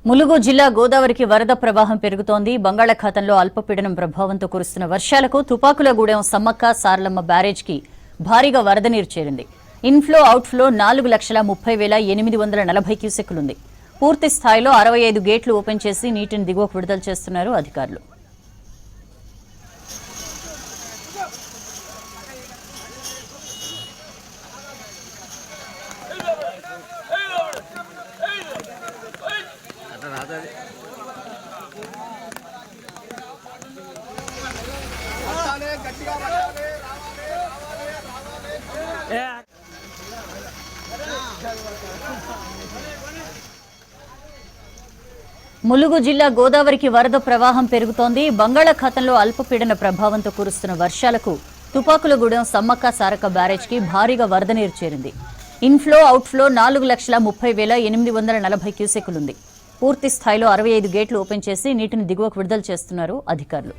ములుగు జిల్లా గోదావరికి వరద ప్రవాహం పెరుగుతోంది. బంగాళాఖాతంలో అల్పపీడనం ప్రభావంతో కురుస్తున్న వర్షాలకు తుపాకులగూడెం సమ్మక్క సారలమ్మ బ్యారేజ్కి భారీగా వరద నీరు చేరింది. Inflow outflow 4,30,840 క్యూసెక్కులుంది. పూర్తి స్థాయిలో 65 గేట్లు ఓపెన్ చేసి నీటిని దిగువకు విడుదల చేస్తున్నారు అధికారులు. ములుగు జిల్లా గోదావరికి వరద ప్రవాహం పెరుగుతోంది. బంగాళాఖాతంలో అల్పపీడన ప్రభావంతో కురుస్తున్న వర్షాలకు తుపాకులగూడెం సమ్మక్క సారక్క బ్యారేజ్కి భారీగా వరద నీరు చేరింది. Inflow outflow 4,30,840 క్యూసెక్కులుంది. పూర్తి స్థాయిలో 65 గేట్లు ఓపెన్ చేసి నీటిని దిగువకు విడుదల చేస్తున్నారు అధికారులు.